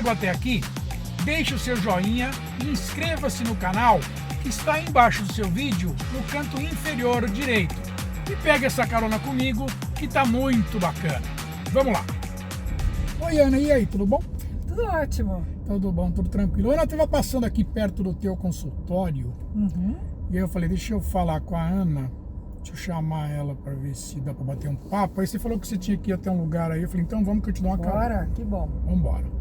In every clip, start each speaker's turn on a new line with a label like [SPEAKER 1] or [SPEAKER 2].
[SPEAKER 1] chegou até aqui, deixe o seu joinha e inscreva-se no canal que está aí embaixo do seu vídeo, no canto inferior direito. E pegue essa carona comigo, que tá muito bacana. Vamos lá. Oi, Ana, e aí, tudo bom?
[SPEAKER 2] Tudo ótimo.
[SPEAKER 1] Tudo bom, tudo tranquilo. Ana, eu estava passando aqui perto do teu consultório, e aí eu falei, deixa eu falar com a Ana, deixa eu chamar ela para ver se dá para bater um papo. Aí você falou que você tinha que ir até um lugar aí, eu falei, então vamos que eu te dou uma carona.
[SPEAKER 2] Bora, que bom.
[SPEAKER 1] Vamos embora.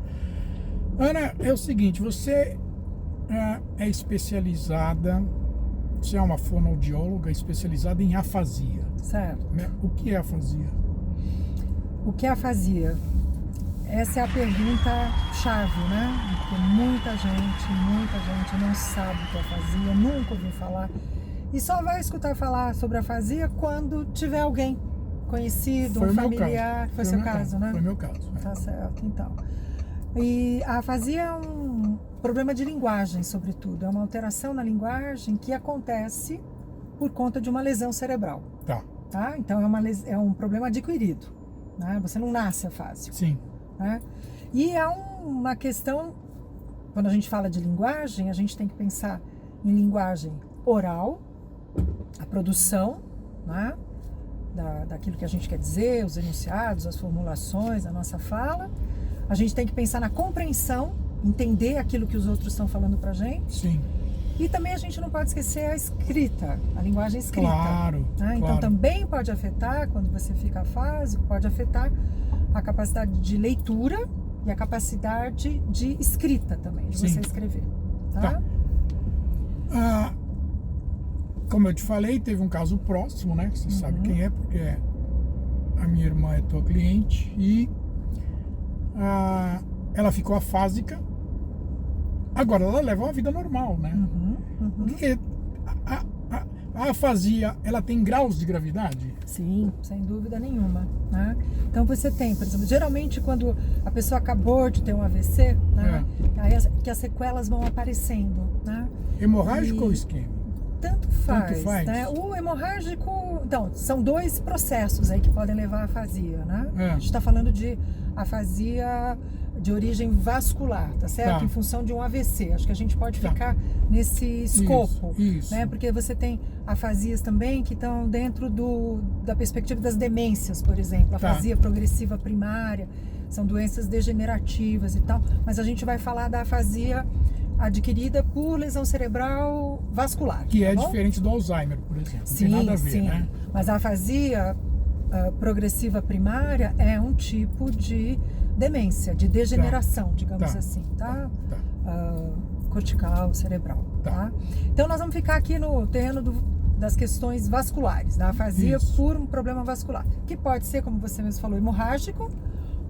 [SPEAKER 1] Ana, é o seguinte, você é especializada, você é uma fonoaudióloga especializada em afasia.
[SPEAKER 2] Certo.
[SPEAKER 1] Né? O que é afasia?
[SPEAKER 2] O que é afasia? Essa é a pergunta chave, né? Porque muita gente não sabe o que é afasia, nunca ouviu falar. E só vai escutar falar sobre afasia quando tiver alguém conhecido, um familiar. Foi seu caso, né?
[SPEAKER 1] Foi meu caso.
[SPEAKER 2] Tá certo, então. E a afasia é um problema de linguagem, sobretudo. É uma alteração na linguagem que acontece por conta de uma lesão cerebral.
[SPEAKER 1] Tá.
[SPEAKER 2] Então é um problema adquirido. Né? Você não nasce afásico.
[SPEAKER 1] Sim.
[SPEAKER 2] Né? E é uma questão, quando a gente fala de linguagem, a gente tem que pensar em linguagem oral, a produção, né? Daquilo que a gente quer dizer, os enunciados, as formulações, a nossa fala. A gente tem que pensar na compreensão, entender aquilo que os outros estão falando pra gente.
[SPEAKER 1] Sim.
[SPEAKER 2] E também a gente não pode esquecer a escrita, a linguagem escrita.
[SPEAKER 1] Claro,
[SPEAKER 2] né? Então
[SPEAKER 1] claro.
[SPEAKER 2] também pode afetar, quando você fica afásico, pode afetar a capacidade de leitura e a capacidade de escrita também, de
[SPEAKER 1] Sim.
[SPEAKER 2] você escrever. Tá?
[SPEAKER 1] Como eu te falei, teve um caso próximo, né? Você sabe quem é, porque a minha irmã é tua cliente e ela ficou afásica. Agora ela leva uma vida normal, né? Porque a afasia, ela tem graus de gravidade?
[SPEAKER 2] Sim, sem dúvida nenhuma. Né? Então você tem, por exemplo, geralmente quando a pessoa acabou de ter um AVC, né? Aí que as sequelas vão aparecendo. Né?
[SPEAKER 1] Hemorrágico ou isquêmico?
[SPEAKER 2] Tanto faz. Né? O hemorrágico, então, são dois processos aí que podem levar à afasia, né? A gente está falando de afasia de origem vascular, tá certo?
[SPEAKER 1] Tá.
[SPEAKER 2] Em função de um AVC. Acho que a gente pode ficar nesse escopo,
[SPEAKER 1] isso.
[SPEAKER 2] né? Porque você tem afasias também que estão dentro da perspectiva das demências, por exemplo. Afasia progressiva primária, são doenças degenerativas e tal. Mas a gente vai falar da afasia adquirida por lesão cerebral vascular.
[SPEAKER 1] Que é diferente do Alzheimer, por exemplo. Não
[SPEAKER 2] Sim,
[SPEAKER 1] tem nada a ver, né?
[SPEAKER 2] Mas a afasia progressiva primária é um tipo de demência, de degeneração, digamos assim, tá? Cortical, cerebral, tá? Então nós vamos ficar aqui no terreno das questões vasculares, da afasia por um problema vascular, que pode ser, como você mesmo falou, hemorrágico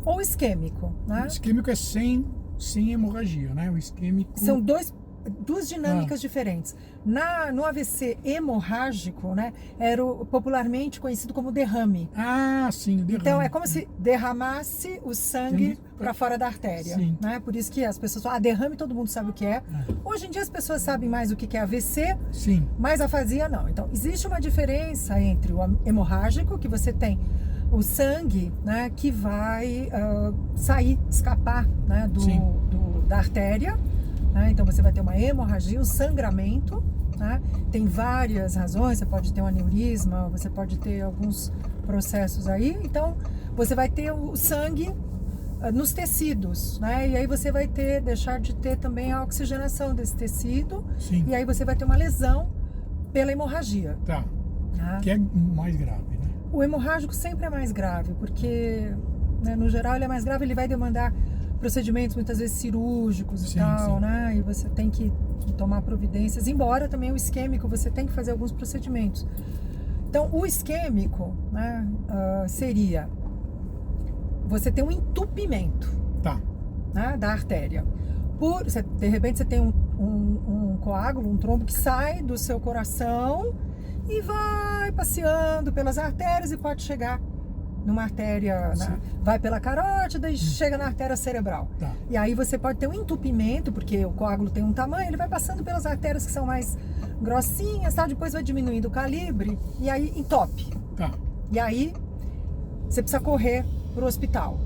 [SPEAKER 2] ou isquêmico, né?
[SPEAKER 1] O isquêmico é sem hemorragia, né? O isquêmico...
[SPEAKER 2] São duas dinâmicas diferentes. No AVC hemorrágico, né, era popularmente conhecido como derrame.
[SPEAKER 1] Sim, derrame.
[SPEAKER 2] Então é como se derramasse o sangue para fora da artéria. Né? Por isso que as pessoas falam, derrame todo mundo sabe o que é. Hoje em dia as pessoas sabem mais o que é AVC, mas afasia não. Então existe uma diferença entre o hemorrágico, que você tem o sangue, né, que vai escapar, né, da artéria. Né? Então você vai ter uma hemorragia, um sangramento. Né? Tem várias razões, você pode ter um aneurisma, você pode ter alguns processos aí. Então você vai ter o sangue nos tecidos, né? E aí você vai deixar de ter também a oxigenação desse tecido. E aí você vai ter uma lesão pela hemorragia.
[SPEAKER 1] Que é mais grave, né?
[SPEAKER 2] O hemorrágico sempre é mais grave, porque, né, no geral ele é mais grave, ele vai demandar procedimentos muitas vezes cirúrgicos e tal, né? E você tem que tomar providências, embora também o isquêmico você tem que fazer alguns procedimentos. Então o isquêmico, né, seria você ter um entupimento né, da artéria. De repente você tem um coágulo, um trombo que sai do seu coração e vai passeando pelas artérias e pode chegar numa artéria, vai pela carótida e chega na artéria cerebral. E aí você pode ter um entupimento, porque o coágulo tem um tamanho, ele vai passando pelas artérias que são mais grossinhas, depois vai diminuindo o calibre e aí entope. E aí você precisa correr pro hospital.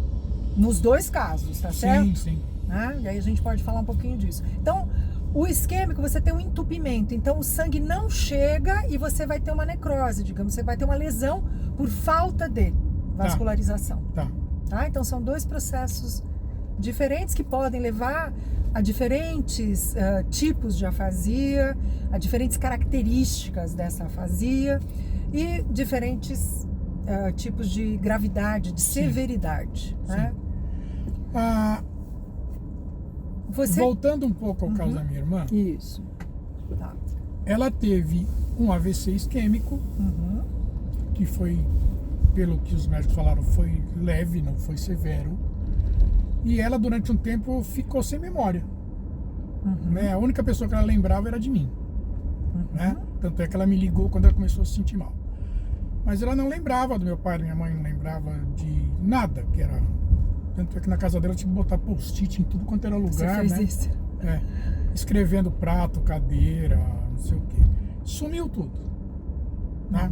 [SPEAKER 2] Nos dois casos, tá certo? né? E aí a gente pode falar um pouquinho disso. Então, o isquêmico, você tem um entupimento, então o sangue não chega e você vai ter uma necrose, digamos, você vai ter uma lesão por falta de vascularização. Tá? Então são dois processos diferentes que podem levar a diferentes tipos de afasia, a diferentes características dessa afasia e diferentes tipos de gravidade, de severidade. Né?
[SPEAKER 1] Voltando um pouco ao caso da minha irmã.
[SPEAKER 2] Isso. Tá.
[SPEAKER 1] Ela teve um AVC isquêmico, que foi, pelo que os médicos falaram, foi leve, não foi severo. E ela, durante um tempo, ficou sem memória. Né? A única pessoa que ela lembrava era de mim. Né? Tanto é que ela me ligou quando ela começou a se sentir mal. Mas ela não lembrava do meu pai, da minha mãe, não lembrava de nada que era... Tanto é que na casa dela tinha que botar post-it em tudo quanto era lugar,
[SPEAKER 2] Você fez isso?
[SPEAKER 1] Escrevendo prato, cadeira, não sei o quê. Sumiu tudo. Tá?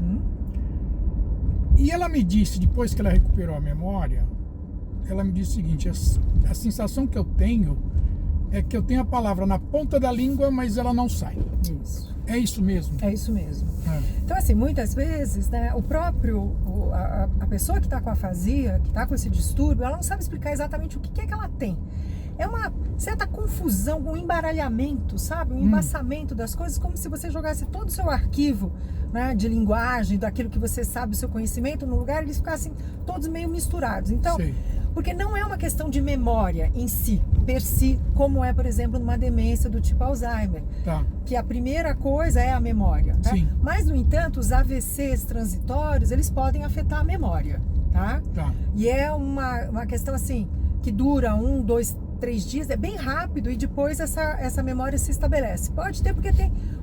[SPEAKER 1] E ela me disse, depois que ela recuperou a memória, ela me disse o seguinte: a sensação que eu tenho é que eu tenho a palavra na ponta da língua, mas ela não sai.
[SPEAKER 2] Isso.
[SPEAKER 1] É isso mesmo?
[SPEAKER 2] É isso mesmo. Então, assim, muitas vezes, né, a pessoa que está com afasia, que está com esse distúrbio, ela não sabe explicar exatamente o que é que ela tem. É uma certa confusão, um embaralhamento, sabe? Um embaçamento das coisas, como se você jogasse todo o seu arquivo, né, de linguagem, daquilo que você sabe, o seu conhecimento, no lugar, eles ficassem todos meio misturados. Então, porque não é uma questão de memória em si, per si, como é, por exemplo, numa demência do tipo Alzheimer, que a primeira coisa é a memória. Né? Mas, no entanto, os AVCs transitórios, eles podem afetar a memória, tá? E é uma questão, assim, que dura 1, 2, 3 dias, é bem rápido e depois essa memória se estabelece. Pode ter, porque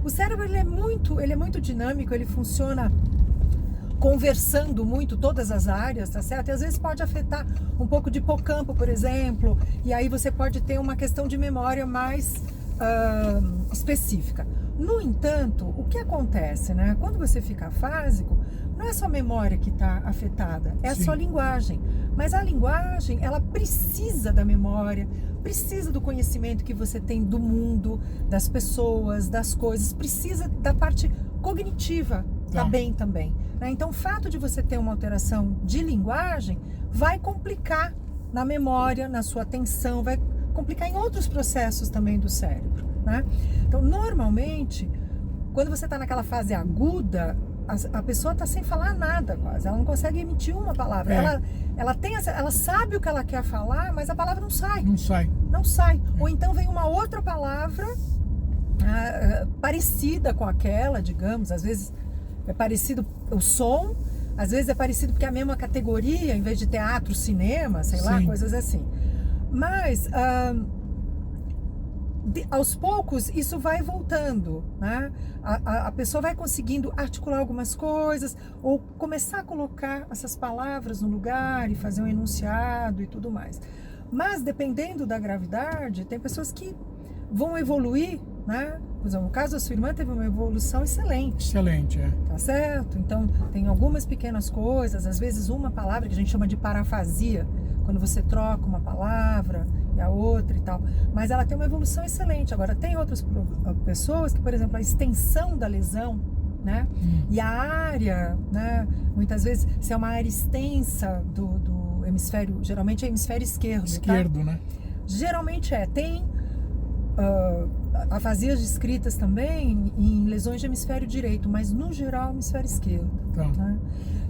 [SPEAKER 2] o cérebro ele é muito dinâmico, ele funciona conversando muito todas as áreas, tá certo? E às vezes pode afetar um pouco de hipocampo, por exemplo, e aí você pode ter uma questão de memória mais específica. No entanto, o que acontece, né? Quando você fica afásico, não é só a memória que está afetada, é a sua linguagem. Mas a linguagem, ela precisa da memória, precisa do conhecimento que você tem do mundo, das pessoas, das coisas, precisa da parte cognitiva bem também. Né? Então, o fato de você ter uma alteração de linguagem vai complicar na memória, na sua atenção, vai complicar em outros processos também do cérebro. Né? Então, normalmente, quando você está naquela fase aguda, a pessoa está sem falar nada quase, ela não consegue emitir uma palavra. Ela sabe o que ela quer falar, mas a palavra não sai. Não sai. Ou então vem uma outra palavra parecida com aquela, digamos, às vezes é parecido o som, às vezes é parecido porque é a mesma categoria, em vez de teatro, cinema, sei lá, coisas assim. Mas aos poucos isso vai voltando, né? A pessoa vai conseguindo articular algumas coisas ou começar a colocar essas palavras no lugar e fazer um enunciado e tudo mais. Mas dependendo da gravidade, tem pessoas que vão evoluir, né? Por exemplo, no caso da sua irmã teve uma evolução excelente. Tá certo? Então tem algumas pequenas coisas, às vezes uma palavra que a gente chama de parafasia, quando você troca uma palavra e a outra e tal, mas ela tem uma evolução excelente. Agora tem outras pessoas que, por exemplo, a extensão da lesão, né? E a área, né? Muitas vezes, se é uma área extensa do hemisfério, geralmente é hemisfério esquerdo,
[SPEAKER 1] né?
[SPEAKER 2] Geralmente tem afasias descritas também em lesões de hemisfério direito, mas no geral hemisfério esquerdo. Né?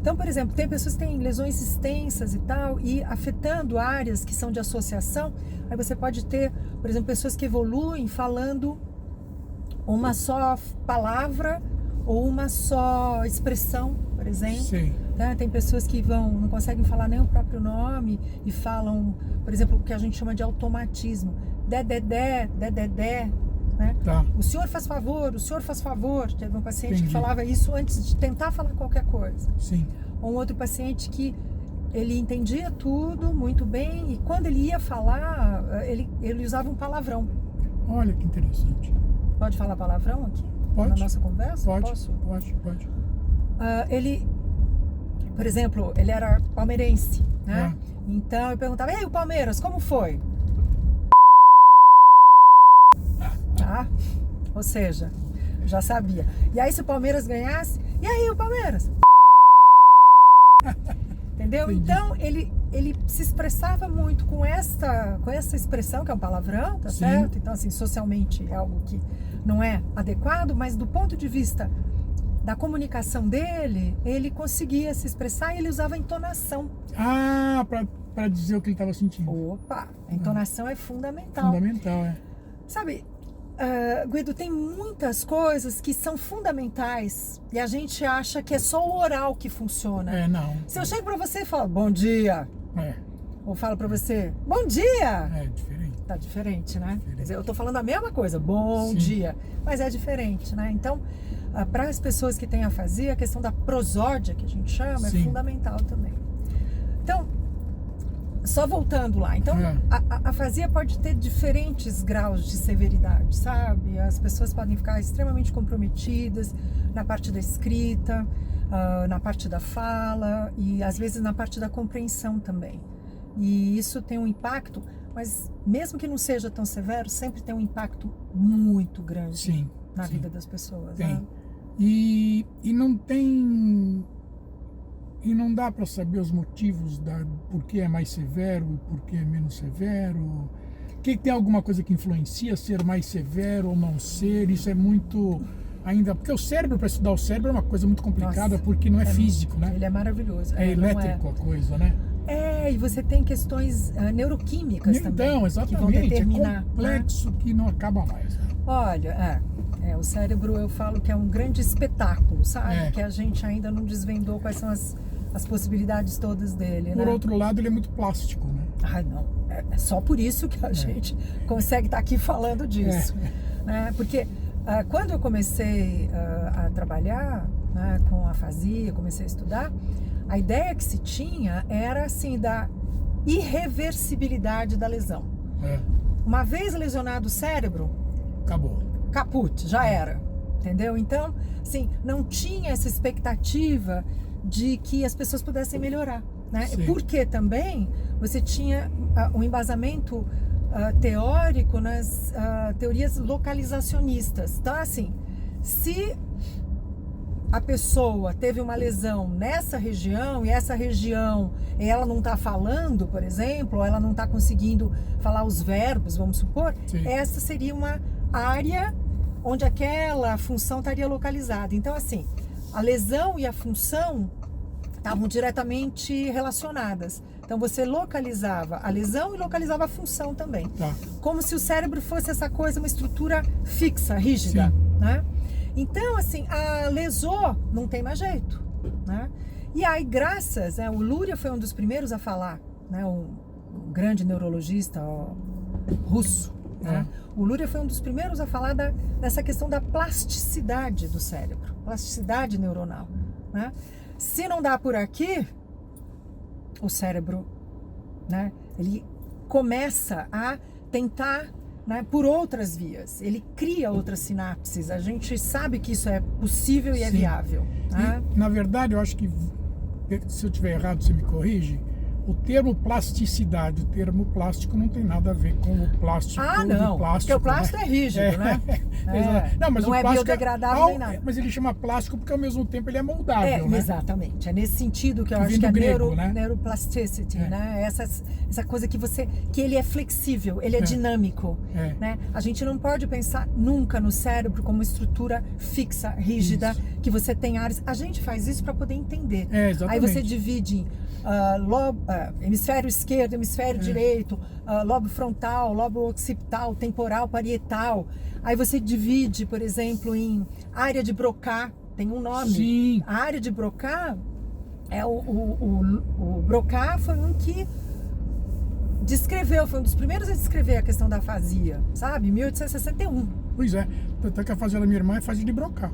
[SPEAKER 2] Então, por exemplo, tem pessoas que têm lesões extensas e tal, e afetando áreas que são de associação. Aí você pode ter, por exemplo, pessoas que evoluem falando uma só palavra ou uma só expressão, por exemplo. Né? Tem pessoas que não conseguem falar nem o próprio nome e falam, por exemplo, o que a gente chama de automatismo. Dedé, né? O senhor faz favor, o senhor faz favor. Teve um paciente que falava isso antes de tentar falar qualquer coisa. Ou um outro paciente que ele entendia tudo muito bem e quando ele ia falar, ele usava um palavrão.
[SPEAKER 1] Olha que interessante.
[SPEAKER 2] Pode falar palavrão aqui?
[SPEAKER 1] Pode.
[SPEAKER 2] Na nossa conversa?
[SPEAKER 1] Pode.
[SPEAKER 2] Ele, por exemplo, ele era palmeirense, né? Então eu perguntava: "Ei, o Palmeiras, como foi?" tá? Ou seja, já sabia. E aí se o Palmeiras ganhasse, e aí o Palmeiras? Entendeu?
[SPEAKER 1] Entendi.
[SPEAKER 2] Então ele se expressava muito com essa expressão, que é um palavrão, tá
[SPEAKER 1] Sim.
[SPEAKER 2] certo? Então, assim, socialmente é algo que não é adequado, mas do ponto de vista da comunicação dele, ele conseguia se expressar e ele usava entonação.
[SPEAKER 1] Ah, para dizer o que ele estava sentindo.
[SPEAKER 2] Opa, a entonação é fundamental.
[SPEAKER 1] Fundamental, é.
[SPEAKER 2] Sabe, Guido, tem muitas coisas que são fundamentais e a gente acha que é só o oral que funciona.
[SPEAKER 1] É, não.
[SPEAKER 2] Se eu chego pra você e falo, bom dia,
[SPEAKER 1] É,
[SPEAKER 2] ou falo pra você, bom dia,
[SPEAKER 1] é diferente.
[SPEAKER 2] tá diferente, né?
[SPEAKER 1] Diferente.
[SPEAKER 2] Quer dizer, eu tô falando a mesma coisa, bom
[SPEAKER 1] Sim.
[SPEAKER 2] dia, mas é diferente, né? Então, para as pessoas que têm afasia, a questão da prosódia, que a gente chama,
[SPEAKER 1] Sim.
[SPEAKER 2] é fundamental também. Então, só voltando lá, então
[SPEAKER 1] É.
[SPEAKER 2] a afasia pode ter diferentes graus de severidade, sabe? As pessoas podem ficar extremamente comprometidas na parte da escrita, na parte da fala e às vezes na parte da compreensão também. E isso tem um impacto, mas mesmo que não seja tão severo, sempre tem um impacto muito grande
[SPEAKER 1] Sim.
[SPEAKER 2] na
[SPEAKER 1] sim.
[SPEAKER 2] vida das pessoas.
[SPEAKER 1] Tem.
[SPEAKER 2] Né?
[SPEAKER 1] E não tem. E não dá para saber os motivos por que é mais severo e por que é menos severo. Tem alguma coisa que influencia ser mais severo ou não ser? Isso é muito. Ainda. Porque o cérebro, para estudar o cérebro, é uma coisa muito complicada,
[SPEAKER 2] Nossa,
[SPEAKER 1] porque não é físico, né?
[SPEAKER 2] Ele é maravilhoso.
[SPEAKER 1] É
[SPEAKER 2] não
[SPEAKER 1] elétrico a coisa, né?
[SPEAKER 2] e você tem questões neuroquímicas também.
[SPEAKER 1] Então,
[SPEAKER 2] Que vão
[SPEAKER 1] exatamente.
[SPEAKER 2] determinar,
[SPEAKER 1] É complexo que não acaba mais. Né?
[SPEAKER 2] Olha, o cérebro eu falo que é um grande espetáculo, sabe?
[SPEAKER 1] É.
[SPEAKER 2] Que a gente ainda não desvendou quais são as possibilidades todas dele,
[SPEAKER 1] Por
[SPEAKER 2] né?
[SPEAKER 1] outro lado, ele é muito plástico, né?
[SPEAKER 2] Ai, não. É só por isso que a gente consegue estar aqui falando disso. Né? Porque quando eu comecei a trabalhar, né, com afasia, comecei a estudar, a ideia que se tinha era assim da irreversibilidade da lesão.
[SPEAKER 1] É.
[SPEAKER 2] Uma vez lesionado o cérebro,
[SPEAKER 1] Acabou.
[SPEAKER 2] caput, já era, entendeu? Então, assim, não tinha essa expectativa de que as pessoas pudessem melhorar, né?
[SPEAKER 1] Sim.
[SPEAKER 2] Porque também você tinha um embasamento teórico nas teorias localizacionistas. Então, assim, se a pessoa teve uma lesão nessa região e essa região ela não está falando, por exemplo, ou ela não está conseguindo falar os verbos, vamos supor,
[SPEAKER 1] Sim.
[SPEAKER 2] essa seria uma área onde aquela função estaria localizada. Então, assim, a lesão e a função estavam diretamente relacionadas. Então, você localizava a lesão e localizava a função também.
[SPEAKER 1] Tá.
[SPEAKER 2] Como se o cérebro fosse essa coisa, uma estrutura fixa, rígida,
[SPEAKER 1] Sim.
[SPEAKER 2] né? Então, assim, a lesou não tem mais jeito, né? E aí, o Luria foi um dos primeiros a falar, né? Um grande neurologista russo, né? O Luria foi um dos primeiros a falar dessa questão da plasticidade do cérebro, plasticidade neuronal, né? Se não dá por aqui, o cérebro, né? Ele começa a tentar, né, por outras vias. Ele cria outras sinapses. A gente sabe que isso é possível e é
[SPEAKER 1] Sim.
[SPEAKER 2] viável. Né?
[SPEAKER 1] E, na verdade, eu acho que, se eu estiver errado, você me corrige, o termo plasticidade, o termo plástico não tem nada a ver com o plástico.
[SPEAKER 2] Não, porque o plástico
[SPEAKER 1] né?
[SPEAKER 2] é rígido, né?
[SPEAKER 1] Não, mas
[SPEAKER 2] não
[SPEAKER 1] o
[SPEAKER 2] é
[SPEAKER 1] plástico
[SPEAKER 2] biodegradável nem nada.
[SPEAKER 1] Mas ele chama plástico porque ao mesmo tempo ele é moldável, né?
[SPEAKER 2] Exatamente. É nesse sentido que eu
[SPEAKER 1] Que
[SPEAKER 2] acho
[SPEAKER 1] vem
[SPEAKER 2] que
[SPEAKER 1] do
[SPEAKER 2] é
[SPEAKER 1] grego, né?
[SPEAKER 2] neuroplasticity, né? Essa coisa que ele é flexível, ele é dinâmico, né? A gente não pode pensar nunca no cérebro como uma estrutura fixa, rígida, que você tem áreas. A gente faz isso para poder entender.
[SPEAKER 1] Exatamente.
[SPEAKER 2] Aí você divide em hemisfério esquerdo, hemisfério direito, lobo frontal, lobo occipital, temporal, parietal. Aí você divide, por exemplo, em área de Broca, tem um nome.
[SPEAKER 1] Sim.
[SPEAKER 2] A área de Broca o Broca foi um que foi um dos primeiros a descrever a questão da afasia, sabe? 1861.
[SPEAKER 1] Pois é. Tanto é que a fazenda da minha irmã é fazenda de brocar.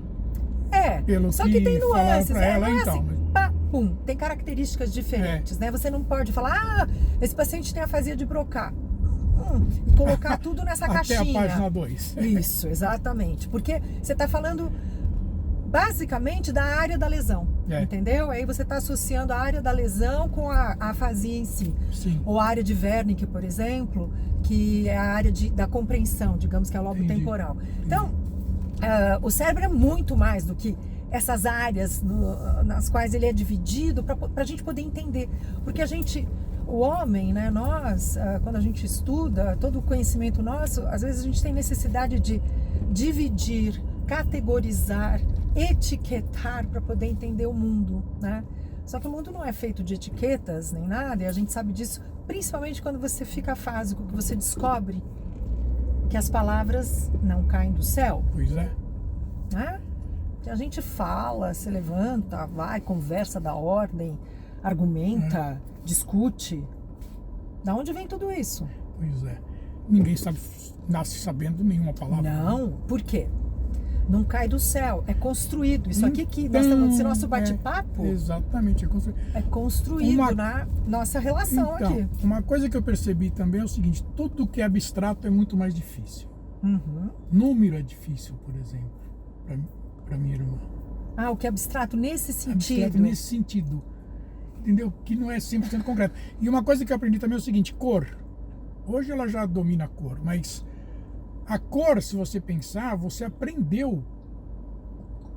[SPEAKER 2] Pelo só que tem nuances,
[SPEAKER 1] pra ela,
[SPEAKER 2] não é
[SPEAKER 1] então.
[SPEAKER 2] assim, pá, pum, tem características diferentes, né? Você não pode falar, esse paciente tem afasia de Broca. E colocar tudo nessa caixinha.
[SPEAKER 1] Até a página 2.
[SPEAKER 2] Isso, exatamente. Porque você está falando basicamente da área da lesão, entendeu? Aí você está associando a área da lesão com a afasia em si.
[SPEAKER 1] Sim.
[SPEAKER 2] Ou a área de Wernicke, por exemplo, que é a área da compreensão, digamos que é o lobo temporal. Então, o cérebro é muito mais do que essas áreas nas quais ele é dividido para a gente poder entender. Porque o homem, né, nós, quando a gente estuda, todo o conhecimento nosso, às vezes a gente tem necessidade de dividir, categorizar, etiquetar para poder entender o mundo, né? Só que o mundo não é feito de etiquetas nem nada, e a gente sabe disso principalmente quando você fica afásico, que você descobre que as palavras não caem do céu.
[SPEAKER 1] Pois é.
[SPEAKER 2] Né? Que a gente fala, se levanta, vai, conversa, dá ordem, argumenta, discute. Da onde vem tudo isso?
[SPEAKER 1] Pois é. Ninguém nasce sabendo nenhuma palavra.
[SPEAKER 2] Não, por quê? Não cai do céu, é construído. Isso aqui que nós estamos, esse nosso bate-papo,
[SPEAKER 1] exatamente,
[SPEAKER 2] é construído na nossa relação aqui.
[SPEAKER 1] Uma coisa que eu percebi também é o seguinte: tudo que é abstrato é muito mais difícil. Número é difícil, por exemplo, para minha irmã.
[SPEAKER 2] O que é abstrato nesse sentido?
[SPEAKER 1] Abstrato nesse sentido, entendeu? Que não é 100% concreto. E uma coisa que eu aprendi também é o seguinte: cor. Hoje ela já domina a cor, mas a cor, se você pensar, você aprendeu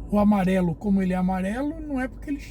[SPEAKER 1] o amarelo como ele é amarelo, não é porque ele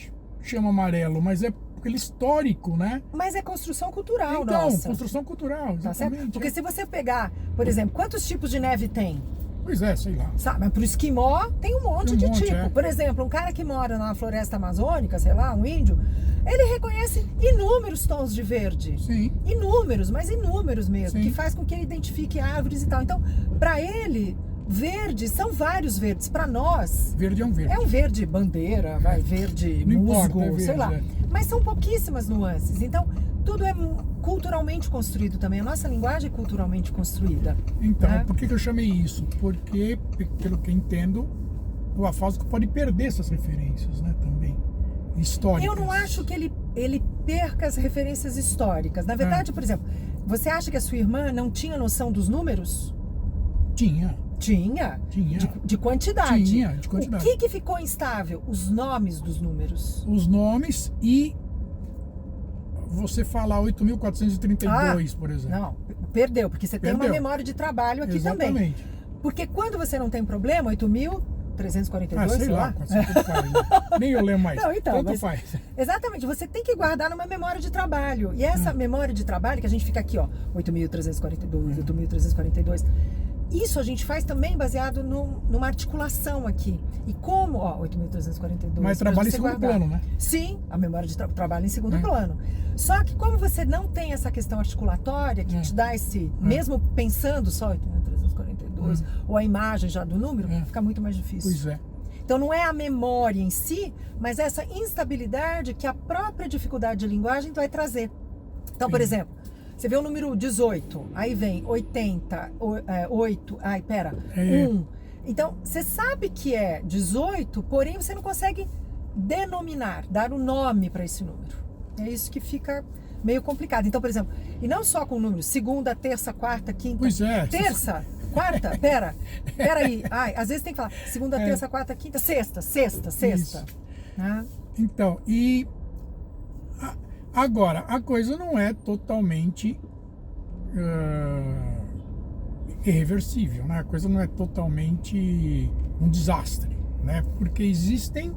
[SPEAKER 1] chama amarelo, mas é porque ele é histórico, né?
[SPEAKER 2] Mas é construção cultural,
[SPEAKER 1] então,
[SPEAKER 2] nossa.
[SPEAKER 1] Construção cultural, exatamente.
[SPEAKER 2] Tá certo? Porque se você pegar, por exemplo, quantos tipos de neve tem?
[SPEAKER 1] Pois é, sei lá.
[SPEAKER 2] Sabe, mas pro esquimó tem um monte de tipo. Por exemplo, um cara que mora na floresta amazônica, sei lá, um índio, ele reconhece inúmeros tons de verde.
[SPEAKER 1] Sim.
[SPEAKER 2] Inúmeros, mas inúmeros mesmo.
[SPEAKER 1] Sim.
[SPEAKER 2] Que faz com que ele identifique árvores e tal. Então, para ele, verde são vários verdes. Para nós...
[SPEAKER 1] Verde é um verde.
[SPEAKER 2] É um verde bandeira, verde
[SPEAKER 1] não
[SPEAKER 2] musgo,
[SPEAKER 1] importa,
[SPEAKER 2] sei lá.
[SPEAKER 1] É.
[SPEAKER 2] Mas são pouquíssimas nuances. Então, tudo é culturalmente construído também. A nossa linguagem é culturalmente construída.
[SPEAKER 1] Então,
[SPEAKER 2] né?
[SPEAKER 1] por que eu chamei isso? Porque, pelo que eu entendo, o afásico pode perder essas referências, né, também, históricas.
[SPEAKER 2] Eu não acho que ele perca as referências históricas. Na verdade, por exemplo, você acha que a sua irmã não tinha noção dos números?
[SPEAKER 1] Tinha.
[SPEAKER 2] Tinha. De quantidade.
[SPEAKER 1] Tinha, de quantidade.
[SPEAKER 2] O que ficou instável? Os nomes dos números.
[SPEAKER 1] Os nomes e você falar 8.432, por exemplo.
[SPEAKER 2] Não, perdeu, porque você tem uma memória de trabalho aqui também.
[SPEAKER 1] Exatamente.
[SPEAKER 2] Porque quando você não tem problema, 8.342,
[SPEAKER 1] sei lá. 440, nem eu lembro mais.
[SPEAKER 2] Não, então,
[SPEAKER 1] tanto faz.
[SPEAKER 2] Exatamente, você tem que guardar numa memória de trabalho. E essa memória de trabalho, que a gente fica aqui, ó, 8.342, 8.342... Isso a gente faz também baseado numa articulação aqui. E como, ó, 8.342...
[SPEAKER 1] Mas trabalha em segundo plano, né?
[SPEAKER 2] Sim, a memória de trabalho em segundo plano. Só que como você não tem essa questão articulatória, que te dá esse... Mesmo pensando só 8.342, ou a imagem já do número, fica muito mais difícil.
[SPEAKER 1] Pois é.
[SPEAKER 2] Então não é a memória em si, mas essa instabilidade que a própria dificuldade de linguagem vai trazer. Então, por exemplo, você vê o número 18, aí vem 80, 8, 1. Então, você sabe que é 18, porém você não consegue denominar, dar um nome para esse número. É isso que fica meio complicado. Então, por exemplo, e não só com números, segunda, terça, quarta, quinta,
[SPEAKER 1] pois é.
[SPEAKER 2] terça, quarta, pera aí. Às vezes tem que falar segunda, terça, quarta, quinta, sexta. Né?
[SPEAKER 1] Então, e... Agora, a coisa não é totalmente irreversível, né? A coisa não é totalmente um desastre, né? Porque existem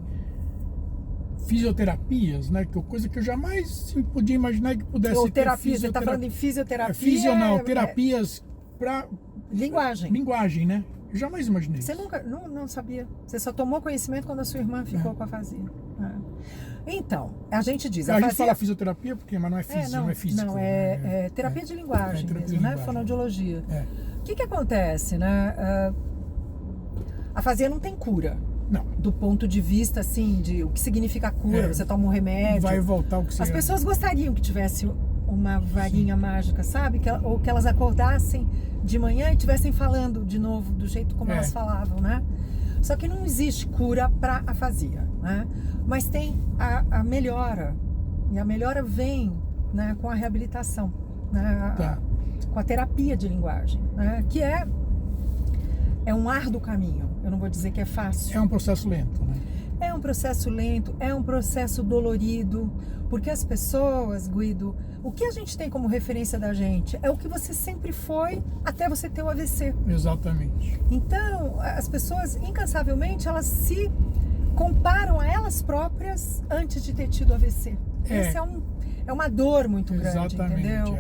[SPEAKER 1] fisioterapias, né? Coisa que eu jamais podia imaginar que pudesse
[SPEAKER 2] ou terapia, você está falando em fisioterapia?
[SPEAKER 1] Terapias para... Linguagem, né? Eu jamais imaginei.
[SPEAKER 2] Você nunca, não sabia. Você só tomou conhecimento quando a sua irmã ficou com a afasia. Então, a gente diz...
[SPEAKER 1] A gente fala fisioterapia, mas não é físico, não é físico.
[SPEAKER 2] Não, é terapia de linguagem mesmo, né? Fonoaudiologia. O que acontece, né? A afasia não tem cura.
[SPEAKER 1] Não.
[SPEAKER 2] Do ponto de vista, assim, de o que significa cura. Você toma um remédio.
[SPEAKER 1] Vai voltar o que você...
[SPEAKER 2] As pessoas gostariam que tivesse uma varinha mágica, sabe? Ou que elas acordassem de manhã e estivessem falando de novo do jeito como elas falavam, né? Só que não existe cura para afasia, né? Mas tem a melhora. E a melhora vem, né, com a reabilitação, né? Com a terapia de linguagem, né? Que é é um árduo caminho. Eu não vou dizer que é fácil.
[SPEAKER 1] É um processo lento, né?
[SPEAKER 2] É um processo lento, é um processo dolorido, porque as pessoas, Guido, o que a gente tem como referência da gente é o que você sempre foi até você ter o AVC.
[SPEAKER 1] Exatamente.
[SPEAKER 2] Então, as pessoas, incansavelmente, elas se comparam a elas próprias antes de ter tido AVC. Esse é uma dor muito grande, entendeu?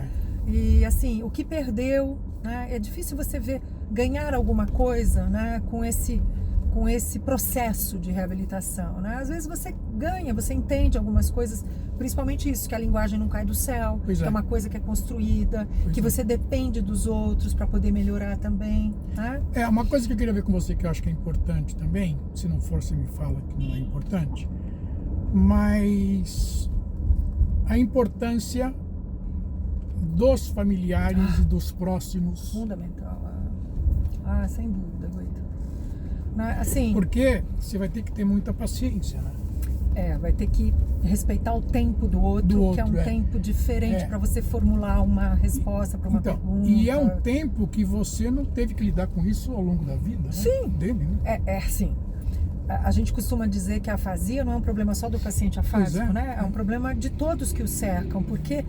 [SPEAKER 2] E assim, o que perdeu, né? É difícil você ver ganhar alguma coisa, né, com esse processo de reabilitação, né? Às vezes você ganha, você entende algumas coisas, principalmente isso, que a linguagem não cai do céu, que é uma coisa que é construída, que você depende dos outros para poder melhorar também, né?
[SPEAKER 1] Uma coisa que eu queria ver com você, que eu acho que é importante também, se não for, você me fala que não é importante, mas a importância dos familiares e dos próximos.
[SPEAKER 2] Fundamental. Sem dúvida, Guido. Assim,
[SPEAKER 1] porque você vai ter que ter muita paciência, né?
[SPEAKER 2] Vai ter que respeitar o tempo do outro, que é um tempo diferente para você formular uma resposta para uma pergunta.
[SPEAKER 1] E é um tempo que você não teve que lidar com isso ao longo da vida, né?
[SPEAKER 2] Sim.
[SPEAKER 1] Dele, né?
[SPEAKER 2] Sim. A gente costuma dizer que a afasia não é um problema só do paciente afásico, né? É um problema de todos que o cercam, porque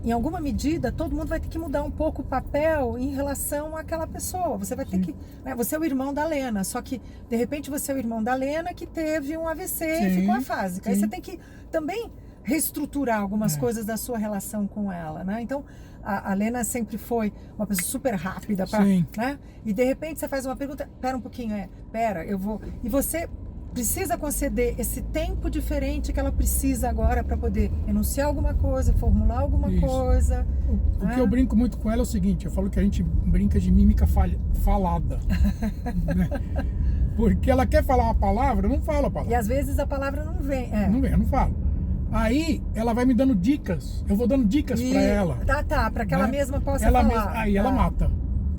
[SPEAKER 2] em alguma medida, todo mundo vai ter que mudar um pouco o papel em relação àquela pessoa. Você vai ter que... Né, você é o irmão da Lena, só que, de repente, você é o irmão da Lena que teve um AVC e ficou afásica. Aí você tem que também reestruturar algumas coisas da sua relação com ela, né? Então, a Lena sempre foi uma pessoa super rápida, né? E, de repente, você faz uma pergunta, pera um pouquinho, eu vou... E você precisa conceder esse tempo diferente que ela precisa agora para poder enunciar alguma coisa, formular alguma coisa.
[SPEAKER 1] O que eu brinco muito com ela é o seguinte, eu falo que a gente brinca de mímica falada. Né? Porque ela quer falar uma palavra, não fala a palavra.
[SPEAKER 2] E às vezes a palavra não vem.
[SPEAKER 1] Não vem, eu não falo. Aí ela vai me dando dicas, eu vou dando dicas para ela.
[SPEAKER 2] Para que ela mesma possa falar.
[SPEAKER 1] Aí ela mata.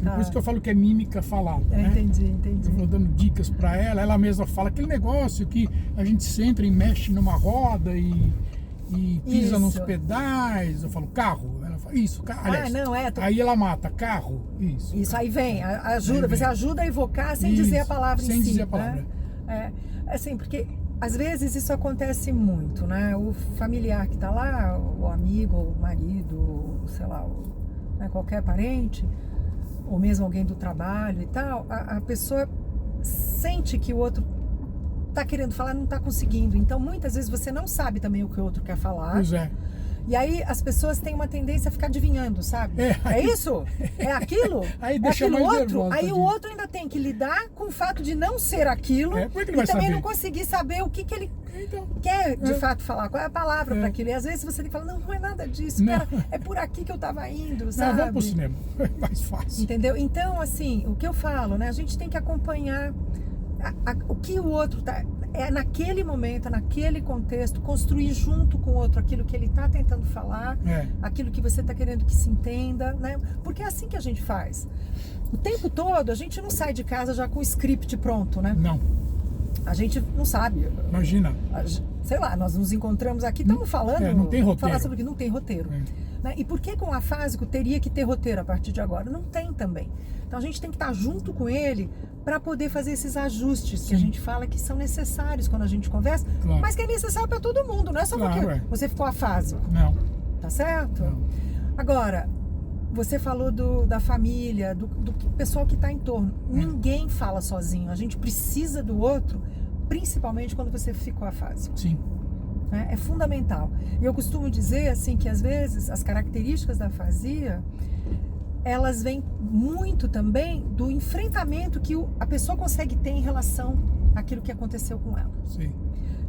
[SPEAKER 1] Por isso que eu falo que é mímica falada, né?
[SPEAKER 2] Entendi.
[SPEAKER 1] Eu vou dando dicas para ela mesma fala aquele negócio que a gente senta e mexe numa roda e pisa nos pedais. Eu falo, carro. Ela fala, isso, carro. Aliás, aí ela mata, carro, isso.
[SPEAKER 2] Isso, aí vem, ajuda, você ajuda a evocar sem dizer a palavra em si.
[SPEAKER 1] Sem dizer a palavra.
[SPEAKER 2] Né? Assim, porque às vezes isso acontece muito, né? O familiar que tá lá, o amigo, o marido, sei lá, né, qualquer parente, ou mesmo alguém do trabalho e tal, a pessoa sente que o outro tá querendo falar, não tá conseguindo. Então, muitas vezes você não sabe também o que o outro quer falar.
[SPEAKER 1] Pois é.
[SPEAKER 2] E aí as pessoas têm uma tendência a ficar adivinhando, sabe? É isso? É aquilo?
[SPEAKER 1] Aí
[SPEAKER 2] deixa
[SPEAKER 1] mais
[SPEAKER 2] outro?
[SPEAKER 1] nervosa,
[SPEAKER 2] aí o outro ainda tem que lidar com o fato de não ser aquilo
[SPEAKER 1] e
[SPEAKER 2] também
[SPEAKER 1] saber?
[SPEAKER 2] Não conseguir saber o que ele quer de fato falar, qual é a palavra para aquilo. E às vezes você tem que falar, não é nada disso, cara, é por aqui que eu tava indo, sabe?
[SPEAKER 1] Não, vamos pro cinema, é mais fácil.
[SPEAKER 2] Entendeu? Então, assim, o que eu falo, né? A gente tem que acompanhar o que o outro tá... naquele momento, naquele contexto, construir junto com o outro aquilo que ele está tentando falar, aquilo que você está querendo que se entenda, né? Porque é assim que a gente faz. O tempo todo, a gente não sai de casa já com o script pronto, né?
[SPEAKER 1] Não.
[SPEAKER 2] A gente não sabe.
[SPEAKER 1] Imagina.
[SPEAKER 2] Sei lá, nós nos encontramos aqui, estamos falando...
[SPEAKER 1] não tem roteiro.
[SPEAKER 2] Falar sobre o que não tem roteiro. Né? E por que com o afásico teria que ter roteiro a partir de agora? Não tem também. Então a gente tem que estar junto com ele para poder fazer esses ajustes que a gente fala que são necessários quando a gente conversa, mas que é necessário para todo mundo, não é só porque você ficou afásico.
[SPEAKER 1] Não.
[SPEAKER 2] Tá certo?
[SPEAKER 1] Não.
[SPEAKER 2] Agora, você falou da família, do pessoal que está em torno. Ninguém fala sozinho. A gente precisa do outro, principalmente quando você ficou afásico.
[SPEAKER 1] Sim.
[SPEAKER 2] É fundamental. E eu costumo dizer assim que às vezes as características da afasia elas vêm muito também do enfrentamento que a pessoa consegue ter em relação àquilo que aconteceu com ela.
[SPEAKER 1] Sim.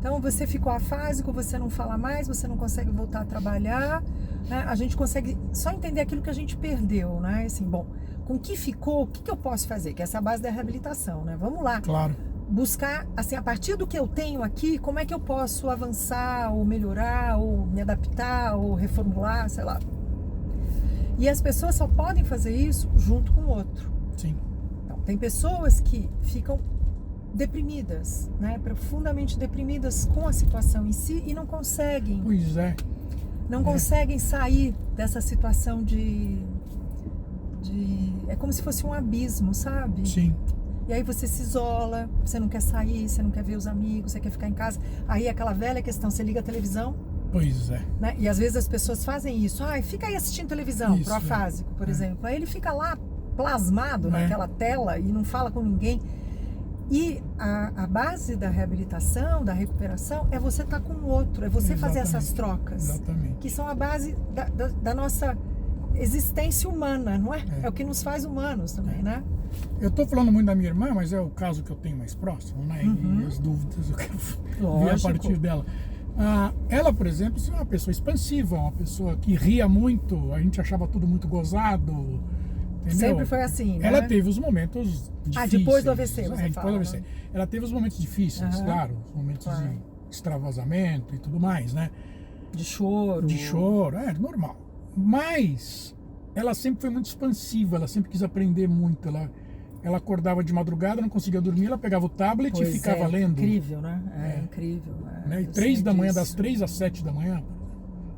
[SPEAKER 2] Então você ficou afásico, você não fala mais, você não consegue voltar a trabalhar, né? A gente consegue só entender aquilo que a gente perdeu, né? Assim, bom, com o que ficou, o que eu posso fazer? Que essa é a base da reabilitação, né? Vamos lá.
[SPEAKER 1] Claro.
[SPEAKER 2] Buscar, assim, a partir do que eu tenho aqui, como é que eu posso avançar, ou melhorar, ou me adaptar, ou reformular, sei lá. E as pessoas só podem fazer isso junto com o outro.
[SPEAKER 1] Sim.
[SPEAKER 2] Então, tem pessoas que ficam deprimidas, né? Profundamente deprimidas com a situação em si e não conseguem.
[SPEAKER 1] Pois é.
[SPEAKER 2] Não conseguem sair dessa situação de... É como se fosse um abismo, sabe?
[SPEAKER 1] Sim.
[SPEAKER 2] E aí você se isola, você não quer sair, você não quer ver os amigos, você quer ficar em casa. Aí aquela velha questão, você liga a televisão.
[SPEAKER 1] Pois é.
[SPEAKER 2] Né? E às vezes as pessoas fazem isso. Fica aí assistindo televisão,
[SPEAKER 1] Isso,
[SPEAKER 2] proafásico, por exemplo. Aí ele fica lá plasmado naquela tela e não fala com ninguém. E a base da reabilitação, da recuperação, é você estar com o outro, é você fazer essas trocas.
[SPEAKER 1] Exatamente.
[SPEAKER 2] Que são a base da nossa existência humana, não é? É o que nos faz humanos também, né?
[SPEAKER 1] Eu tô falando muito da minha irmã, mas é o caso que eu tenho mais próximo, né? E as dúvidas eu quero ver a partir dela. Ela, por exemplo, é uma pessoa expansiva, uma pessoa que ria muito, a gente achava tudo muito gozado. Entendeu?
[SPEAKER 2] Sempre foi assim, né?
[SPEAKER 1] Ela teve os momentos difíceis.
[SPEAKER 2] Depois do AVC, você fala,
[SPEAKER 1] depois do AVC.
[SPEAKER 2] né?
[SPEAKER 1] Ela teve os momentos difíceis, claro, os momentos de extravasamento e tudo mais, né?
[SPEAKER 2] De choro.
[SPEAKER 1] De choro, normal. Mas ela sempre foi muito expansiva, ela sempre quis aprender muito. Ela acordava de madrugada, não conseguia dormir, ela pegava o tablet e ficava lendo.
[SPEAKER 2] Incrível, né? Incrível.
[SPEAKER 1] Né? E 3 da manhã, das 3 às 7 da manhã,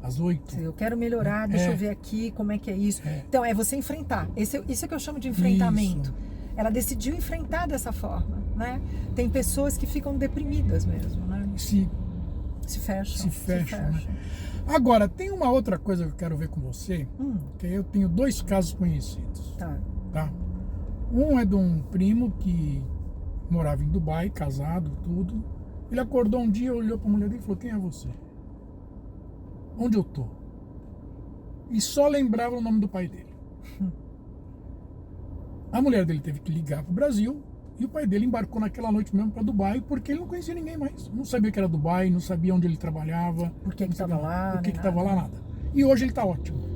[SPEAKER 1] às 8.
[SPEAKER 2] Eu quero melhorar, deixa eu ver aqui como é que é isso. Então, é você enfrentar. Isso é que eu chamo de enfrentamento. Isso. Ela decidiu enfrentar dessa forma, né? Tem pessoas que ficam deprimidas mesmo, né?
[SPEAKER 1] Se
[SPEAKER 2] fecham.
[SPEAKER 1] Né? Agora, tem uma outra coisa que eu quero ver com você, que eu tenho 2 casos conhecidos. Tá? Um é de um primo que morava em Dubai, casado, tudo. Ele acordou um dia, olhou pra mulher dele e falou: quem é você? Onde eu tô? E só lembrava o nome do pai dele. A mulher dele teve que ligar pro Brasil e o pai dele embarcou naquela noite mesmo para Dubai, porque ele não conhecia ninguém mais. Não sabia que era Dubai, não sabia onde ele trabalhava.
[SPEAKER 2] Por que estava lá?
[SPEAKER 1] Por que estava lá, nada. E hoje ele está ótimo.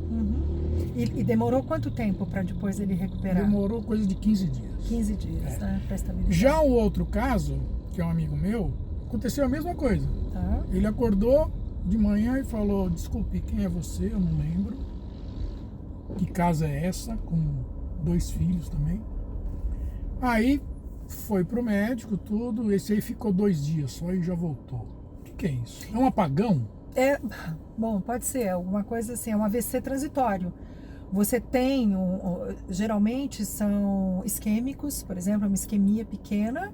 [SPEAKER 2] E demorou quanto tempo para depois ele recuperar?
[SPEAKER 1] Demorou coisa de 15 dias.
[SPEAKER 2] 15 dias, né? Para estabilizar.
[SPEAKER 1] Já o outro caso, que é um amigo meu, aconteceu a mesma coisa.
[SPEAKER 2] Tá.
[SPEAKER 1] Ele acordou de manhã e falou: desculpe, quem é você? Eu não lembro. Que casa é essa? Com 2 filhos também. Aí foi pro médico, tudo. Esse aí ficou 2 dias só e já voltou. O que é isso? É um apagão?
[SPEAKER 2] Bom, pode ser alguma coisa assim, é um AVC transitório. Você tem, geralmente são isquêmicos, por exemplo, uma isquemia pequena,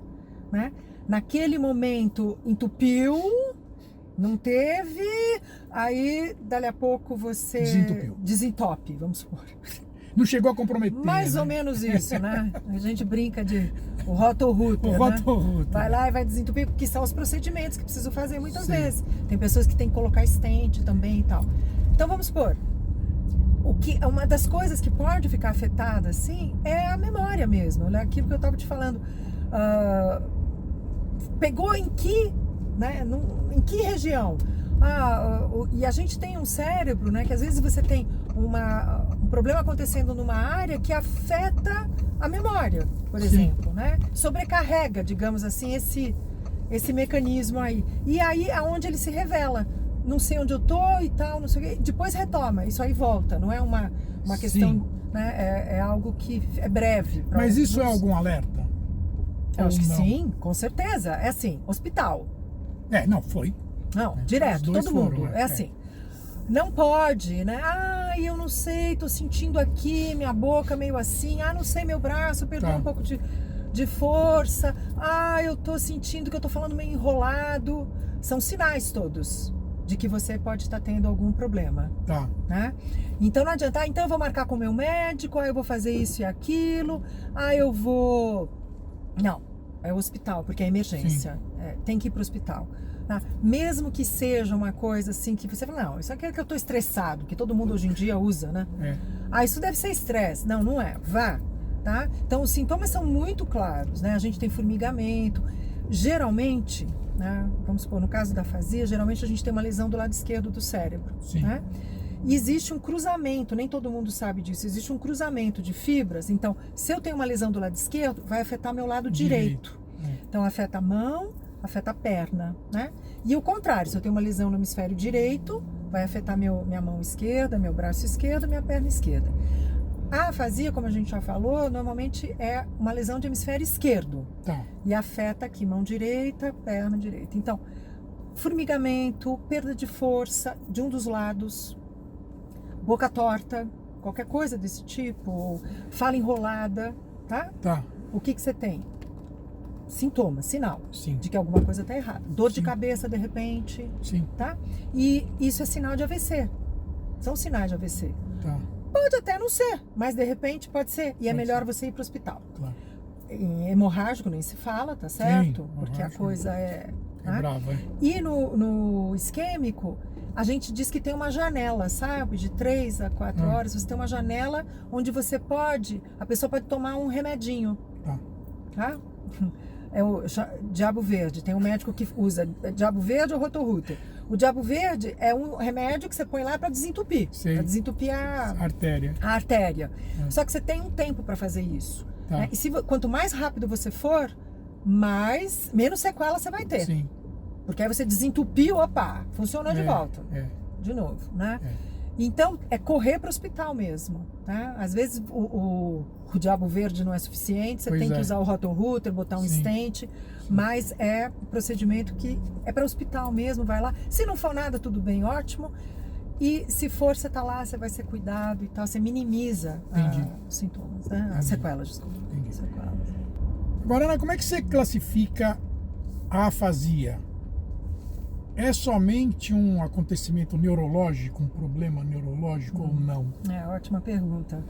[SPEAKER 2] né? Naquele momento entupiu, não teve, aí dali a pouco você desentope, vamos supor.
[SPEAKER 1] Não chegou a comprometer.
[SPEAKER 2] Mais ou menos isso, né? A gente brinca de o roto-router, né? Vai lá e vai desentupir, que são os procedimentos que preciso fazer muitas vezes. Tem pessoas que tem que colocar stent também e tal. Então vamos supor, uma das coisas que pode ficar afetada, assim, é a memória mesmo. Olha aquilo que eu estava te falando. Pegou em que, né? Em que região? E a gente tem um cérebro, né? Que às vezes você tem um problema acontecendo numa área que afeta a memória, por exemplo, né? Sobrecarrega, digamos assim, esse mecanismo aí. E aí é onde ele se revela. Não sei onde eu tô e tal, não sei o quê. Depois retoma, isso aí volta. Não é uma questão, né? É algo que é breve.
[SPEAKER 1] Mas isso é algum alerta?
[SPEAKER 2] Eu acho que sim, com certeza. É assim, hospital.
[SPEAKER 1] Não, foi.
[SPEAKER 2] Não, direto, todo mundo. É assim. Não pode, né? Eu não sei, tô sentindo aqui, minha boca meio assim. Não sei, meu braço perdeu um pouco de força. Eu tô sentindo que eu tô falando meio enrolado. São sinais todos de que você pode estar tendo algum problema. Né? Então não adianta, então eu vou marcar com o meu médico, eu vou fazer isso e aquilo, eu vou... Não, é o hospital, porque é emergência. Tem que ir pro hospital. Tá? Mesmo que seja uma coisa assim que você fala, não, isso aqui é que eu tô estressado, que todo mundo hoje em dia usa, né? Isso deve ser estresse. Não, não é. Vá, tá? Então os sintomas são muito claros, né? A gente tem formigamento. Geralmente, né? Vamos supor, no caso da afasia, geralmente a gente tem uma lesão do lado esquerdo do cérebro, né? E existe um cruzamento, nem todo mundo sabe disso, existe um cruzamento de fibras. Então, se eu tenho uma lesão do lado esquerdo, vai afetar meu lado direito. Então, afeta a mão, afeta a perna, né? E o contrário, se eu tenho uma lesão no hemisfério direito, vai afetar minha mão esquerda, meu braço esquerdo, minha perna esquerda. A afasia, como a gente já falou, normalmente é uma lesão de hemisfério esquerdo. E afeta aqui mão direita, perna direita. Então, formigamento, perda de força de um dos lados, boca torta, qualquer coisa desse tipo, fala enrolada, tá? O que você tem? sintoma, sinal
[SPEAKER 1] Sim.
[SPEAKER 2] de que alguma coisa está errada. Dor de
[SPEAKER 1] Sim.
[SPEAKER 2] cabeça, de repente,
[SPEAKER 1] Sim.
[SPEAKER 2] tá? E isso é sinal de AVC. São sinais de AVC.
[SPEAKER 1] Tá.
[SPEAKER 2] Pode até não ser, mas de repente pode ser. E é
[SPEAKER 1] Pode
[SPEAKER 2] melhor
[SPEAKER 1] ser.
[SPEAKER 2] você ir para o hospital.
[SPEAKER 1] Claro.
[SPEAKER 2] Em hemorrágico nem se fala, tá certo? Porque a
[SPEAKER 1] hemorrágico
[SPEAKER 2] coisa é...
[SPEAKER 1] É
[SPEAKER 2] né?
[SPEAKER 1] bravo, é?
[SPEAKER 2] E no isquêmico, a gente diz que tem uma janela, sabe? De 3 a 4 horas, você tem uma janela onde você pode... A pessoa pode tomar um remedinho,
[SPEAKER 1] Tá.
[SPEAKER 2] tá? É o diabo verde. Tem um médico que usa diabo verde ou rotorruter. O diabo verde é um remédio que você põe lá para desentupir.
[SPEAKER 1] Sei.
[SPEAKER 2] Para desentupir a
[SPEAKER 1] Artéria.
[SPEAKER 2] artéria.
[SPEAKER 1] É.
[SPEAKER 2] Só que você tem um tempo para fazer isso.
[SPEAKER 1] Tá.
[SPEAKER 2] Né? E quanto mais rápido você for, menos sequela você vai ter.
[SPEAKER 1] Sim.
[SPEAKER 2] Porque aí você desentupiu, opa, funcionou de volta.
[SPEAKER 1] É.
[SPEAKER 2] De novo, né?
[SPEAKER 1] É.
[SPEAKER 2] Então, é correr para o hospital mesmo, tá? Às vezes o diabo verde não é suficiente, você
[SPEAKER 1] Pois
[SPEAKER 2] tem que
[SPEAKER 1] é.
[SPEAKER 2] usar o rotorruter, botar um
[SPEAKER 1] Sim.
[SPEAKER 2] stent, mas é um procedimento que é para o hospital mesmo, vai lá. Se não for nada, tudo bem, ótimo. E se for, você tá lá, você vai ser cuidado e tal, você minimiza
[SPEAKER 1] Entendi.
[SPEAKER 2] os sintomas, né?
[SPEAKER 1] Entendi.
[SPEAKER 2] As sequelas, desculpa.
[SPEAKER 1] Entendi.
[SPEAKER 2] Sequelas.
[SPEAKER 1] Agora, Ana, como é que você classifica a afasia? É somente um acontecimento neurológico, um problema neurológico ou não?
[SPEAKER 2] É, ótima pergunta.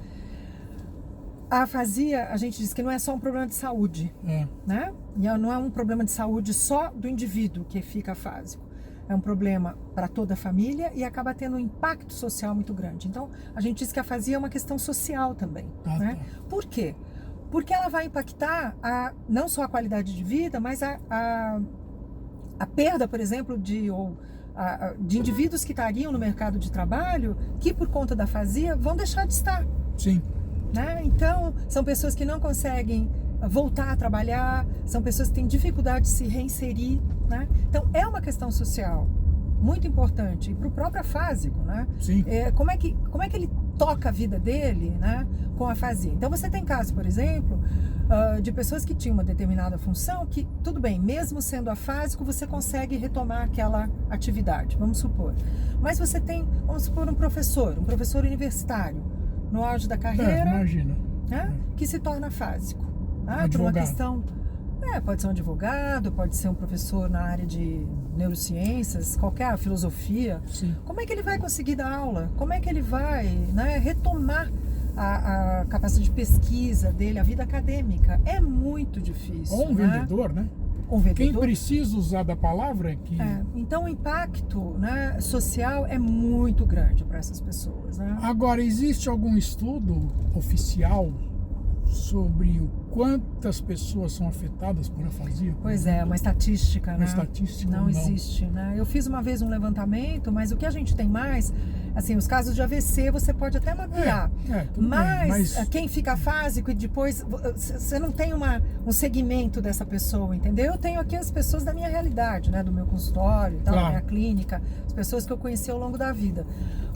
[SPEAKER 2] A afasia, a gente diz que não é só um problema de saúde,
[SPEAKER 1] É.
[SPEAKER 2] né? E não é um problema de saúde só do indivíduo que fica afásico. É um problema para toda a família e acaba tendo um impacto social muito grande. Então, a gente diz que a afasia é uma questão social também,
[SPEAKER 1] Ah,
[SPEAKER 2] né?
[SPEAKER 1] tá.
[SPEAKER 2] Por quê? Porque ela vai impactar não só a qualidade de vida, mas a perda, por exemplo, de indivíduos que estariam no mercado de trabalho que, por conta da afasia, vão deixar de estar.
[SPEAKER 1] Sim.
[SPEAKER 2] Né? Então, são pessoas que não conseguem voltar a trabalhar, são pessoas que têm dificuldade de se reinserir, né? Então, é uma questão social muito importante, e para o próprio afásico, né?
[SPEAKER 1] Sim.
[SPEAKER 2] Como é que ele toca a vida dele, né, com a afasia. Então, você tem casos, por exemplo, de pessoas que tinham uma determinada função que, tudo bem, mesmo sendo afásico, você consegue retomar aquela atividade, vamos supor. Mas você tem, vamos supor, um professor universitário, no auge da carreira,
[SPEAKER 1] Imagina.
[SPEAKER 2] né, que se torna afásico. Por uma
[SPEAKER 1] Advogado.
[SPEAKER 2] questão... pode ser um advogado, pode ser um professor na área de neurociências, qualquer filosofia.
[SPEAKER 1] Sim.
[SPEAKER 2] Como é que ele vai conseguir dar aula? Como é que ele vai, né, retomar a capacidade de pesquisa dele, a vida acadêmica? É muito difícil.
[SPEAKER 1] Ou um
[SPEAKER 2] né?
[SPEAKER 1] vendedor, né?
[SPEAKER 2] Um vendedor.
[SPEAKER 1] Quem precisa usar da palavra é que...
[SPEAKER 2] Então, o impacto, né, social é muito grande para essas pessoas. Né?
[SPEAKER 1] Agora, existe algum estudo oficial sobre o quantas pessoas são afetadas por afasia?
[SPEAKER 2] Pois é, uma estatística, né?
[SPEAKER 1] Uma estatística
[SPEAKER 2] não
[SPEAKER 1] não.
[SPEAKER 2] existe, né? Eu fiz uma vez um levantamento, mas o que a gente tem mais, assim, os casos de AVC você pode até mapear,
[SPEAKER 1] tudo
[SPEAKER 2] mas
[SPEAKER 1] bem,
[SPEAKER 2] quem fica afásico e depois você não tem um segmento dessa pessoa, entendeu? Eu tenho aqui as pessoas da minha realidade, né? Do meu consultório, tal,
[SPEAKER 1] Claro.
[SPEAKER 2] da minha clínica, as pessoas que eu conheci ao longo da vida.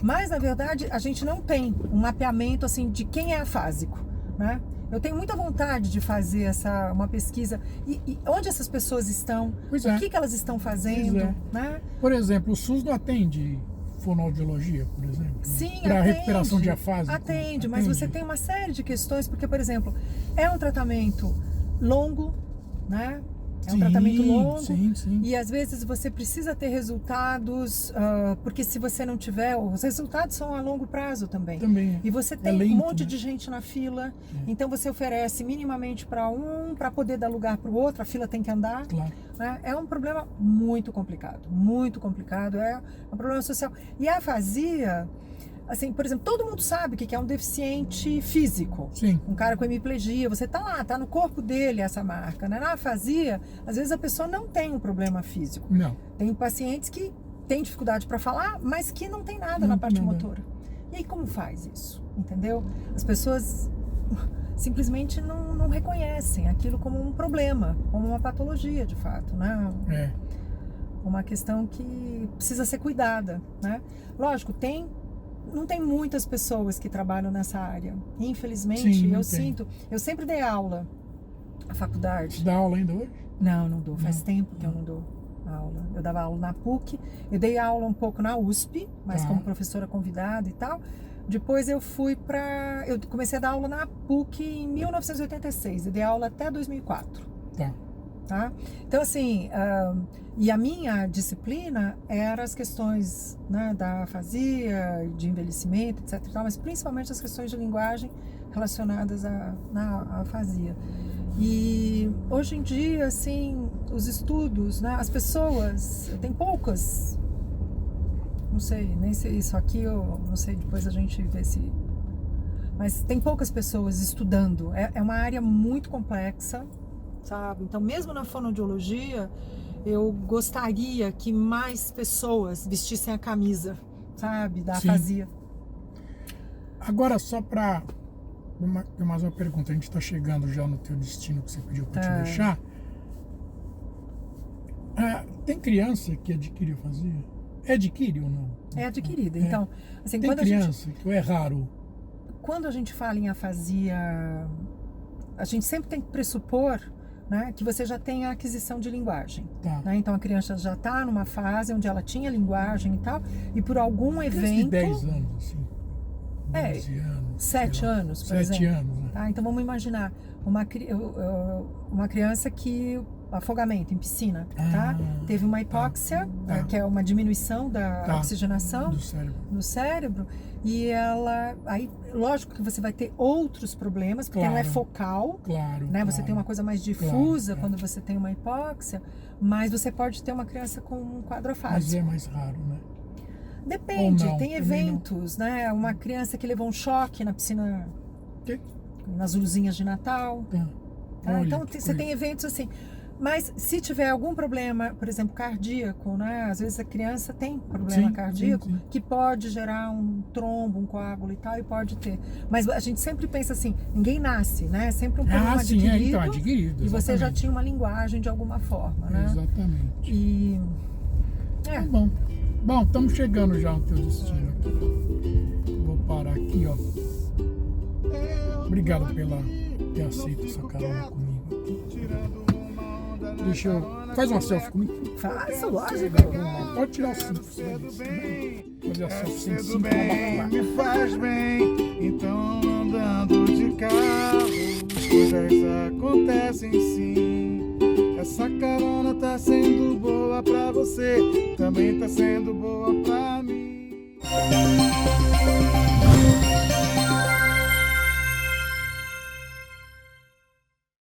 [SPEAKER 2] Mas, na verdade, a gente não tem um mapeamento, assim, de quem é afásico, né? Eu tenho muita vontade de fazer uma pesquisa e onde essas pessoas estão,
[SPEAKER 1] Pois
[SPEAKER 2] o
[SPEAKER 1] é.
[SPEAKER 2] que elas estão fazendo,
[SPEAKER 1] Pois é.
[SPEAKER 2] né?
[SPEAKER 1] Por exemplo, o SUS não atende fonoaudiologia, por exemplo?
[SPEAKER 2] Sim,
[SPEAKER 1] para
[SPEAKER 2] atende,
[SPEAKER 1] recuperação de afásico?
[SPEAKER 2] atende, mas você tem uma série de questões, porque, por exemplo, é um tratamento longo, né? É um tratamento longo.
[SPEAKER 1] Sim.
[SPEAKER 2] E às vezes você precisa ter resultados, porque se você não tiver, os resultados são a longo prazo também.
[SPEAKER 1] Também.
[SPEAKER 2] E você tem
[SPEAKER 1] lento,
[SPEAKER 2] um monte
[SPEAKER 1] né?
[SPEAKER 2] de gente na fila, então você oferece minimamente para poder dar lugar para o outro, a fila tem que andar.
[SPEAKER 1] Claro.
[SPEAKER 2] Né? É um problema muito complicado, é um problema social. E a afasia, assim, por exemplo, todo mundo sabe o que é um deficiente físico.
[SPEAKER 1] Sim.
[SPEAKER 2] Um cara com hemiplegia, você tá lá, tá no corpo dele essa marca, né? Na afasia, às vezes a pessoa não tem um problema físico.
[SPEAKER 1] Não.
[SPEAKER 2] Tem pacientes que têm dificuldade para falar, mas que não tem nada
[SPEAKER 1] Não
[SPEAKER 2] na
[SPEAKER 1] tem
[SPEAKER 2] parte
[SPEAKER 1] nada.
[SPEAKER 2] motora. E aí como faz isso? Entendeu? As pessoas simplesmente não reconhecem aquilo como um problema, como uma patologia de fato, né?
[SPEAKER 1] É.
[SPEAKER 2] Uma questão que precisa ser cuidada, né? Lógico, não tem muitas pessoas que trabalham nessa área. Infelizmente,
[SPEAKER 1] Sim, não
[SPEAKER 2] eu
[SPEAKER 1] tem.
[SPEAKER 2] sinto. Eu sempre dei aula na faculdade.
[SPEAKER 1] Você dá aula ainda hoje?
[SPEAKER 2] Não dou. Faz
[SPEAKER 1] Não.
[SPEAKER 2] tempo que eu não dou aula. Eu dava aula na PUC, eu dei aula um pouco na USP, mas
[SPEAKER 1] Tá.
[SPEAKER 2] como professora convidada e tal. Depois eu comecei a dar aula na PUC em 1986. Eu dei aula até 2004.
[SPEAKER 1] Tá.
[SPEAKER 2] tá? Então, assim, e a minha disciplina era as questões, né, da afasia, de envelhecimento, etc. e tal, mas principalmente as questões de linguagem relacionadas à afasia. E hoje em dia, assim, os estudos, né, as pessoas, tem poucas, não sei, nem sei isso aqui, eu não sei, depois a gente vê se... Mas tem poucas pessoas estudando, é uma área muito complexa, sabe? Então, mesmo na fonoaudiologia, eu gostaria que mais pessoas vestissem a camisa, sabe, da afasia.
[SPEAKER 1] Agora, só para... mais uma pergunta, a gente está chegando já no teu destino que você pediu para te deixar. Tem criança que adquire afasia? Adquire ou não?
[SPEAKER 2] É adquirida. Então, assim,
[SPEAKER 1] tem
[SPEAKER 2] quando
[SPEAKER 1] criança que é raro.
[SPEAKER 2] Quando a gente fala em afasia, a gente sempre tem que pressupor, né, que você já tem a aquisição de linguagem.
[SPEAKER 1] Tá.
[SPEAKER 2] Né? Então a criança já está numa fase onde ela tinha linguagem e tal, e por algum evento...
[SPEAKER 1] Desde 10 anos, assim. 12 anos.
[SPEAKER 2] 7 anos, por exemplo.
[SPEAKER 1] 7 anos, né?
[SPEAKER 2] Tá? Então vamos imaginar uma criança que... afogamento em piscina, tá? Teve uma hipóxia, que é uma diminuição da oxigenação no cérebro, e ela, aí lógico que você vai ter outros problemas, porque não é focal, né? Você tem uma coisa mais difusa quando você tem uma hipóxia, mas você pode ter uma criança com um quadro afásico.
[SPEAKER 1] Mas é mais raro, né?
[SPEAKER 2] Depende, tem eventos, né? Uma criança que levou um choque na piscina, nas luzinhas de Natal. Tá? Então você tem eventos assim. Mas se tiver algum problema, por exemplo, cardíaco, né? Às vezes a criança tem problema cardíaco que pode gerar um trombo, um coágulo e tal, e pode ter. Mas a gente sempre pensa assim, ninguém nasce, né? É sempre um problema adquirido.
[SPEAKER 1] Então, adquirido.
[SPEAKER 2] E você já tinha uma linguagem de alguma forma, né?
[SPEAKER 1] Exatamente.
[SPEAKER 2] E...
[SPEAKER 1] Tá bom. Bom, estamos chegando já no teu destino aqui. Vou parar aqui, ó. Obrigado pela ter aceito essa carona comigo aqui. Deixa eu... Faz uma selfie comigo.
[SPEAKER 2] Faça, lógico.
[SPEAKER 1] Pode tirar o cinto. Fazer a selfie sem cinto.
[SPEAKER 3] Me faz bem, então andando de carro, as coisas acontecem sim. Essa carona tá sendo boa pra você, também tá sendo boa pra mim.